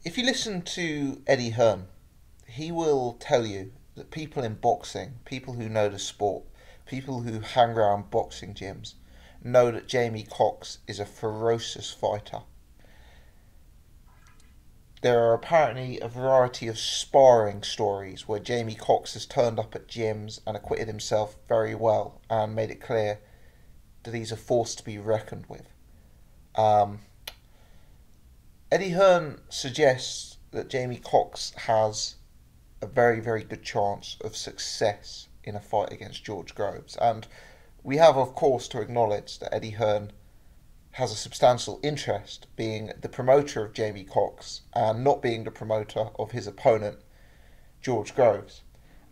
If you listen to Eddie Hearn, he will tell you that people in boxing, people who know the sport, people who hang around boxing gyms, know that Jamie Cox is a ferocious fighter. There are apparently a variety of sparring stories where Jamie Cox has turned up at gyms and acquitted himself very well and made it clear that he's a force to be reckoned with. Um, Eddie Hearn suggests that Jamie Cox has a very, very good chance of success in a fight against George Groves. And we have, of course, to acknowledge that Eddie Hearn has a substantial interest being the promoter of Jamie Cox and not being the promoter of his opponent, George Groves.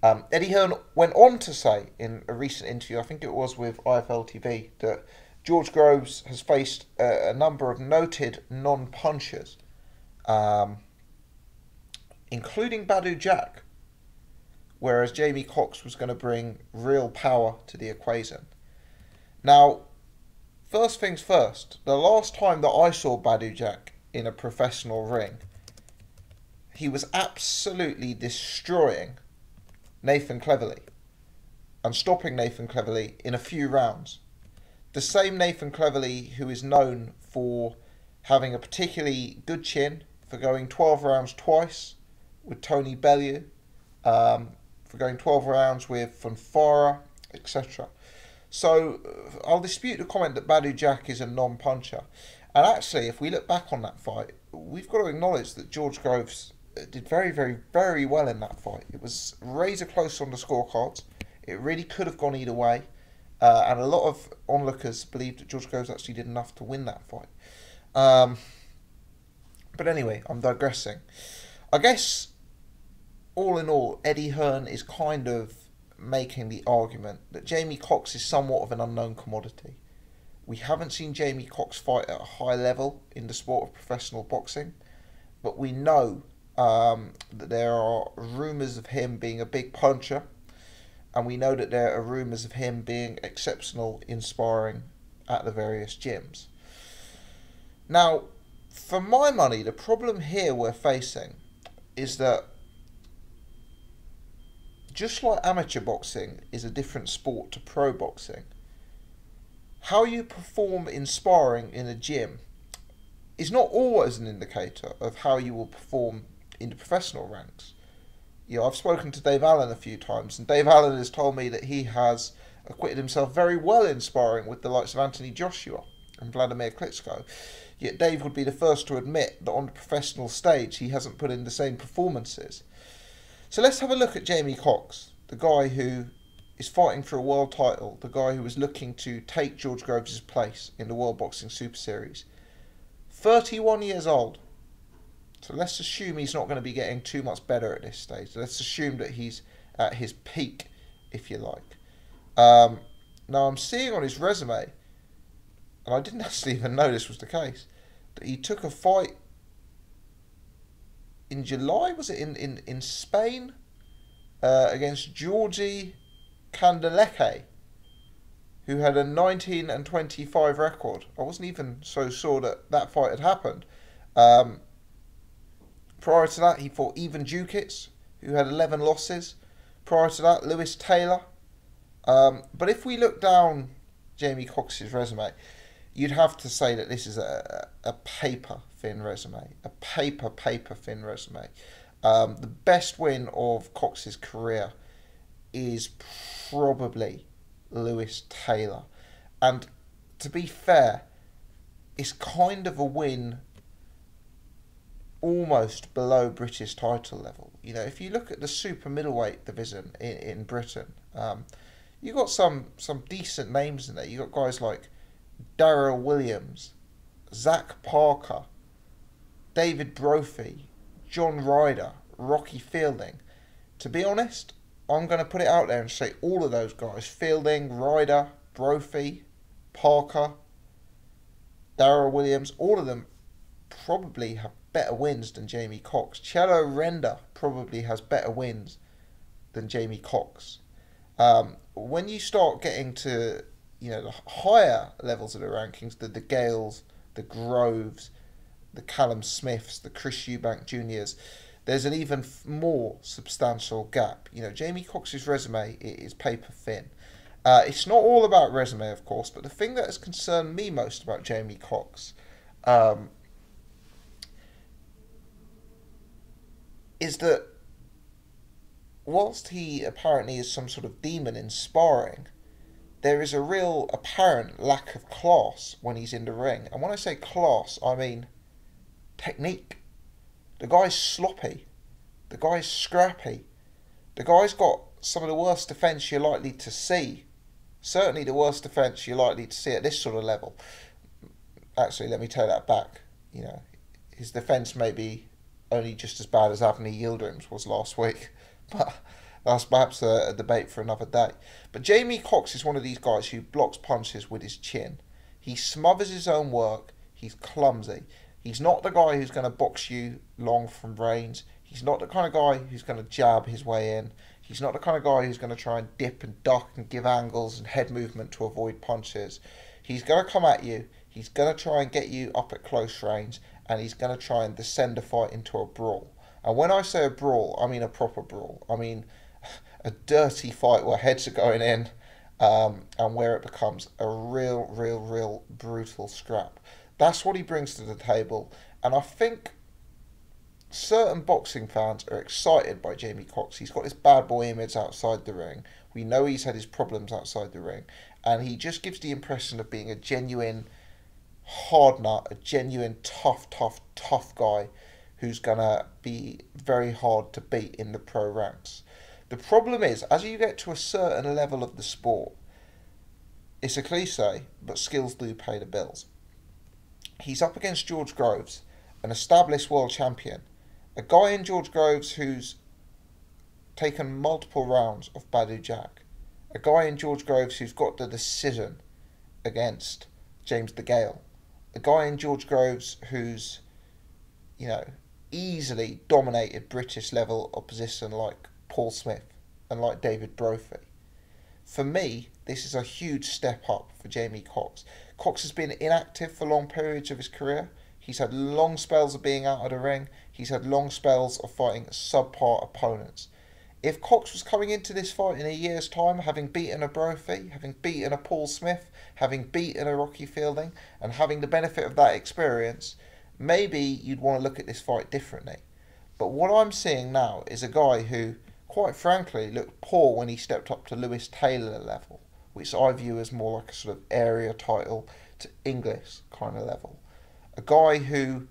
Eddie Hearn went on to say in a recent interview, I think it was with IFL TV, that George Groves has faced a number of noted non-punchers, including Badu Jack, whereas Jamie Cox was going to bring real power to the equation. Now, first things first, the last time that I saw Badu Jack in a professional ring, he was absolutely destroying Nathan Cleverly and stopping Nathan Cleverly in a few rounds. The same Nathan Cleverly who is known for having a particularly good chin, for going 12 rounds twice with Tony Bellew, for going 12 rounds with Fonfara, etc. So I'll dispute the comment that Badu Jack is a non-puncher. And actually, if we look back on that fight, we've got to acknowledge that George Groves did very, very, very well in that fight. It was razor close on the scorecards. It really could have gone either way. And a lot of onlookers believed that George Groves actually did enough to win that fight. But anyway, I'm digressing. I guess, all in all, Eddie Hearn is kind of making the argument that Jamie Cox is somewhat of an unknown commodity. We haven't seen Jamie Cox fight at a high level in the sport of professional boxing, but we know that there are rumours of him being a big puncher, and we know that there are rumours of him being exceptional in sparring at the various gyms. Now, for my money, the problem here we're facing is that just like amateur boxing is a different sport to pro boxing, how you perform in sparring in a gym is not always an indicator of how you will perform in the professional ranks. You know, I've spoken to Dave Allen a few times, and Dave Allen has told me that he has acquitted himself very well in sparring with the likes of Anthony Joshua and Vladimir Klitschko. Yet Dave would be the first to admit that on the professional stage he hasn't put in the same performances. So let's have a look at Jamie Cox, the guy who is fighting for a world title, the guy who is looking to take George Groves' place in the World Boxing Super Series. 31 years old. So let's assume he's not going to be getting too much better at this stage. Let's assume that he's at his peak, if you like. Now I'm seeing on his resume, and I didn't actually even know this was the case, that he took a fight in July, was it in Spain, against Georgi Kandeleke, who had a 19-25 record. I wasn't even so sure that that fight had happened. Prior to that, he fought Ivan Jukic, who had 11 losses. Prior to that, Lewis Taylor. But if we look down Jamie Cox's resume, you'd have to say that this is a paper-thin resume. A paper-thin resume. The best win of Cox's career is probably Lewis Taylor. And to be fair, it's kind of a win almost below British title level. You know, if you look at the super middleweight division in Britain, you got some decent names in there. You got guys like Darrell Williams, Zach Parker, David Brophy, John Ryder, Rocky Fielding. To be honest, I'm going to put it out there and say all of those guys, Fielding, Ryder, Brophy, Parker, Darrell Williams, all of them probably have better wins than Jamie Cox. Cello Renda probably has better wins than Jamie Cox. When you start getting to, you know, the higher levels of the rankings, the Gales, the Groves, the Callum Smiths, the Chris Eubank Juniors, there's an even more substantial gap. You know, Jamie Cox's resume is paper thin. It's not all about resume, of course, but the thing that has concerned me most about Jamie Cox is that whilst he apparently is some sort of demon in sparring, there is a real apparent lack of class when he's in the ring. And when I say class, I mean technique. The guy's sloppy. The guy's scrappy. The guy's got some of the worst defence you're likely to see. Certainly the worst defence you're likely to see at this sort of level. Actually, let me take that back. You know, his defence may be only just as bad as Avni Yildirim's was last week. But that's perhaps a debate for another day. But Jamie Cox is one of these guys who blocks punches with his chin. He smothers his own work. He's clumsy. He's not the guy who's going to box you long from range. He's not the kind of guy who's going to jab his way in. He's not the kind of guy who's going to try and dip and duck and give angles and head movement to avoid punches. He's going to come at you. He's going to try and get you up at close range. And he's going to try and descend a fight into a brawl. And when I say a brawl, I mean a proper brawl. I mean a dirty fight where heads are going in and where it becomes a real brutal scrap. That's what he brings to the table. And I think certain boxing fans are excited by Jamie Cox. He's got this bad boy image outside the ring. We know he's had his problems outside the ring. And he just gives the impression of being a genuine hard nut, a genuine tough guy who's going to be very hard to beat in the pro ranks. The problem is, as you get to a certain level of the sport, it's a cliche, but skills do pay the bills. He's up against George Groves, an established world champion, a guy in George Groves who's taken multiple rounds of Badu Jack, a guy in George Groves who's got the decision against James DeGale, a guy in George Groves who's, you know, easily dominated British level opposition like Paul Smith and like David Brophy. For me, this is a huge step up for Jamie Cox. Cox has been inactive for long periods of his career. He's had long spells of being out of the ring. He's had long spells of fighting subpar opponents. If Cox was coming into this fight in a year's time, having beaten a Brophy, having beaten a Paul Smith, having beaten a Rocky Fielding, and having the benefit of that experience, maybe you'd want to look at this fight differently. But what I'm seeing now is a guy who, quite frankly, looked poor when he stepped up to Lewis Taylor level, which I view as more like a sort of area title to English kind of level. A guy who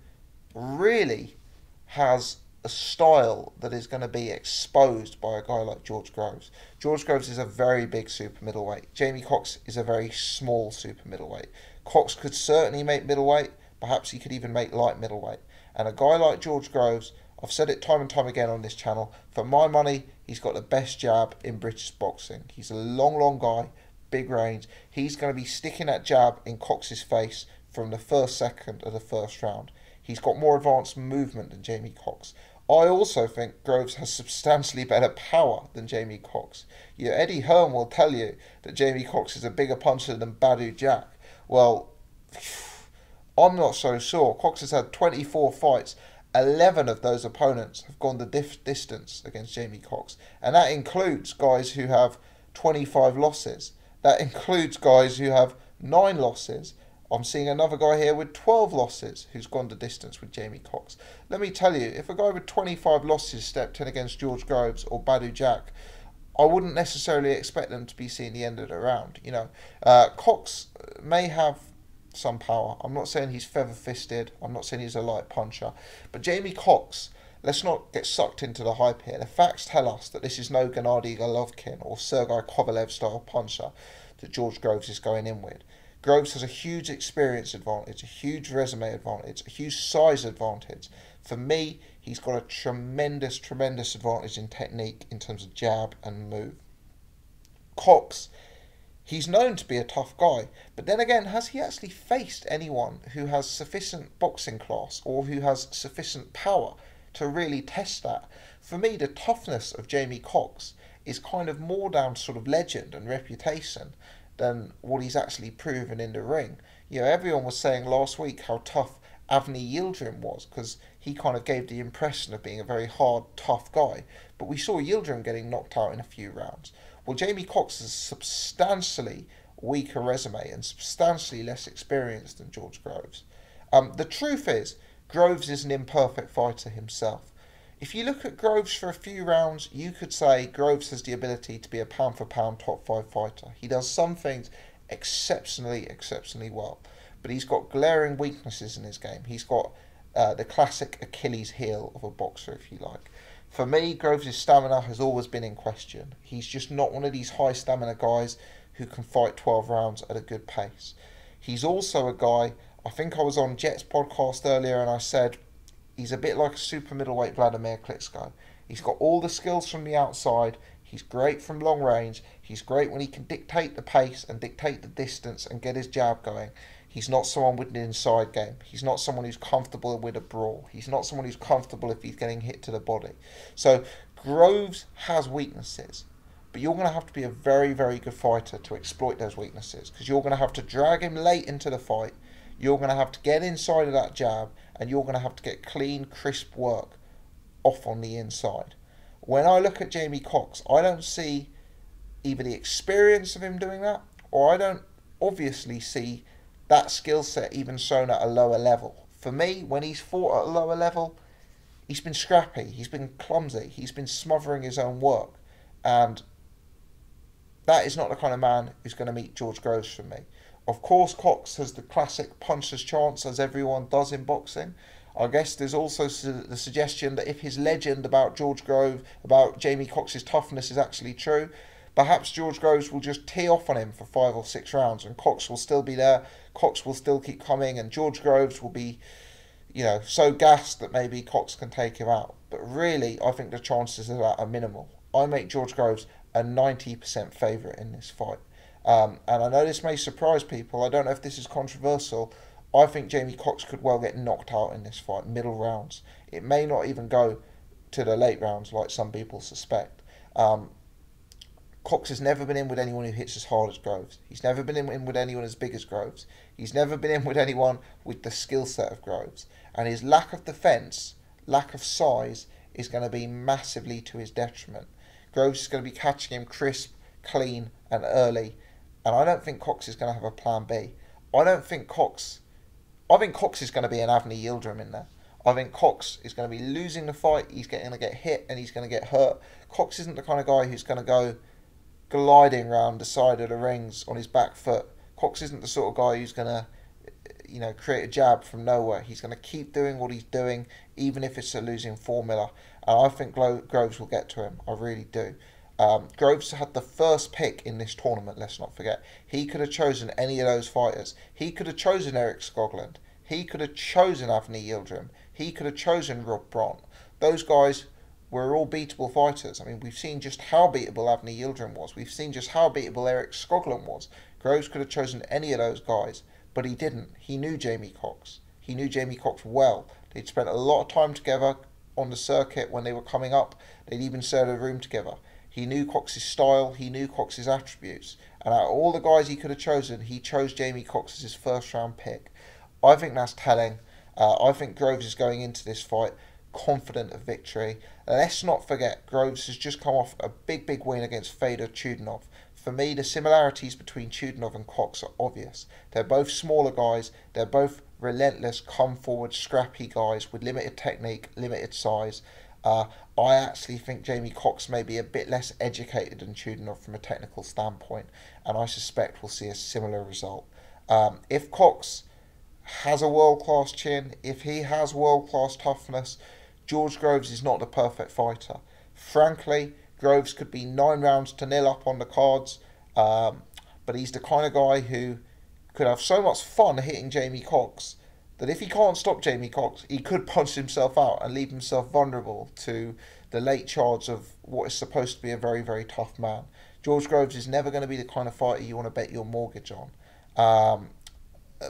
really has a style that is going to be exposed by a guy like George Groves. George Groves is a very big super middleweight. Jamie Cox is a very small super middleweight. Cox could certainly make middleweight. Perhaps he could even make light middleweight. And a guy like George Groves, I've said it time and time again on this channel, for my money, he's got the best jab in British boxing. He's a long guy, big range. He's going to be sticking that jab in Cox's face from the first second of the first round. He's got more advanced movement than Jamie Cox. I also think Groves has substantially better power than Jamie Cox. You know, Eddie Hearn will tell you that Jamie Cox is a bigger puncher than Badu Jack. Well, I'm not so sure. Cox has had 24 fights. 11 of those opponents have gone the distance against Jamie Cox. And that includes guys who have 25 losses. That includes guys who have 9 losses. I'm seeing another guy here with 12 losses who's gone the distance with Jamie Cox. Let me tell you, if a guy with 25 losses stepped in against George Groves or Badu Jack, I wouldn't necessarily expect them to be seeing the end of the round. You know, Cox may have some power. I'm not saying he's feather-fisted. I'm not saying he's a light puncher. But Jamie Cox, let's not get sucked into the hype here. The facts tell us that this is no Gennady Golovkin or Sergei Kovalev-style puncher that George Groves is going in with. Groves has a huge experience advantage, a huge resume advantage, a huge size advantage. For me, he's got a tremendous advantage in technique in terms of jab and move. Cox, he's known to be a tough guy, but then again, has he actually faced anyone who has sufficient boxing class or who has sufficient power to really test that? For me, the toughness of Jamie Cox is kind of more down to sort of legend and reputation than what he's actually proven in the ring. You know, everyone was saying last week how tough Avni Yildirim was, because he kind of gave the impression of being a very hard, tough guy. But we saw Yildirim getting knocked out in a few rounds. Well, Jamie Cox has a substantially weaker resume and substantially less experienced than George Groves. The truth is, Groves is an imperfect fighter himself. If you look at Groves for a few rounds, you could say Groves has the ability to be a pound-for-pound top-5 fighter. He does some things exceptionally well. But he's got glaring weaknesses in his game. He's got the classic Achilles heel of a boxer, if you like. For me, Groves' stamina has always been in question. He's just not one of these high stamina guys who can fight 12 rounds at a good pace. He's also a guy, I think I was on Jet's podcast earlier and I said he's a bit like a super middleweight Vladimir Klitschko. He's got all the skills from the outside. He's great from long range. He's great when he can dictate the pace and dictate the distance and get his jab going. He's not someone with an inside game. He's not someone who's comfortable with a brawl. He's not someone who's comfortable if he's getting hit to the body. So Groves has weaknesses, but you're going to have to be a very good fighter to exploit those weaknesses, because you're going to have to drag him late into the fight. You're going to have to get inside of that jab, and you're going to have to get clean, crisp work off on the inside. When I look at Jamie Cox, I don't see either the experience of him doing that, or I don't obviously see that skill set even shown at a lower level. For me, when he's fought at a lower level, he's been scrappy, he's been clumsy, he's been smothering his own work. And that is not the kind of man who's going to meet George Groves for me. Of course, Cox has the classic puncher's chance, as everyone does in boxing. I guess there's also the suggestion that if his legend about George Groves, about Jamie Cox's toughness is actually true, perhaps George Groves will just tee off on him for 5 or 6 rounds and Cox will still be there, Cox will still keep coming, and George Groves will be, so gassed that maybe Cox can take him out. But really, I think the chances of that are minimal. I make George Groves a 90% favourite in this fight. And I know this may surprise people. I don't know if this is controversial. I think Jamie Cox could well get knocked out in this fight, middle rounds. It may not even go to the late rounds like some people suspect. Cox has never been in with anyone who hits as hard as Groves. He's never been in with anyone as big as Groves. He's never been in with anyone with the skill set of Groves. And his lack of defence, lack of size, is going to be massively to his detriment. Groves is going to be catching him crisp, clean and early. And I don't think Cox is going to have a plan B. I think Cox is going to be an Avni Yildirim in there. I think Cox is going to be losing the fight. He's going to get hit and he's going to get hurt. Cox isn't the kind of guy who's going to go gliding round the side of the rings on his back foot. Cox isn't the sort of guy who's going to, create a jab from nowhere. He's going to keep doing what he's doing, even if it's a losing formula. And I think Groves will get to him. I really do. Groves had the first pick in this tournament, let's not forget. He could have chosen any of those fighters. He could have chosen Eric Skoglund. He could have chosen Avni Yildirim. He could have chosen Rob Brandt. Those guys were all beatable fighters. I mean, we've seen just how beatable Avni Yildirim was. We've seen just how beatable Eric Skoglund was. Groves could have chosen any of those guys, but he didn't. He knew Jamie Cox. He knew Jamie Cox well. They'd spent a lot of time together on the circuit when they were coming up. They'd even shared a room together. He knew Cox's style. He knew Cox's attributes. And out of all the guys he could have chosen, he chose Jamie Cox as his first round pick. I think that's telling. I think Groves is going into this fight confident of victory. Let's not forget, Groves has just come off a big win against Fedor Chudinov. For me, the similarities between Chudinov and Cox are obvious. They're both smaller guys. They're both relentless, come forward, scrappy guys with limited technique, limited size. I actually think Jamie Cox may be a bit less educated than Chudinov from a technical standpoint, and I suspect we'll see a similar result. If Cox has a world-class chin, if he has world-class toughness, George Groves is not the perfect fighter. Frankly, Groves could be 9-0 up on the cards, but he's the kind of guy who could have so much fun hitting Jamie Cox that if he can't stop Jamie Cox, he could punch himself out and leave himself vulnerable to the late charge of what is supposed to be a very tough man. George Groves is never going to be the kind of fighter you want to bet your mortgage on.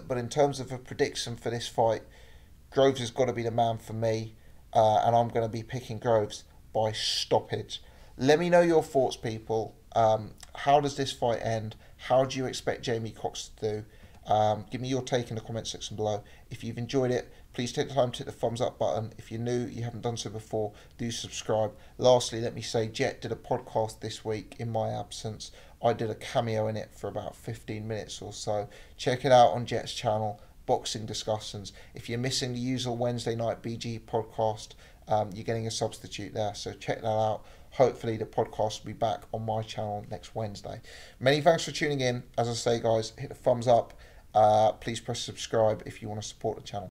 But in terms of a prediction for this fight, Groves has got to be the man for me, and I'm going to be picking Groves by stoppage. Let me know your thoughts, people. How does this fight end? How do you expect Jamie Cox to do? Give me your take in the comment section below. If you've enjoyed it, Please take the time to hit the thumbs up button. If you're new, you haven't done so before, do subscribe. Lastly, let me say Jet did a podcast this week in my absence. I did a cameo in it for about 15 minutes or so. Check it out on Jet's channel, Boxing Discussions. If you're missing the usual Wednesday night BG podcast, you're getting a substitute there, so check that out. Hopefully the podcast will be back on my channel next Wednesday. Many thanks for tuning in. As I say, guys, hit the thumbs up. Please press subscribe if you want to support the channel.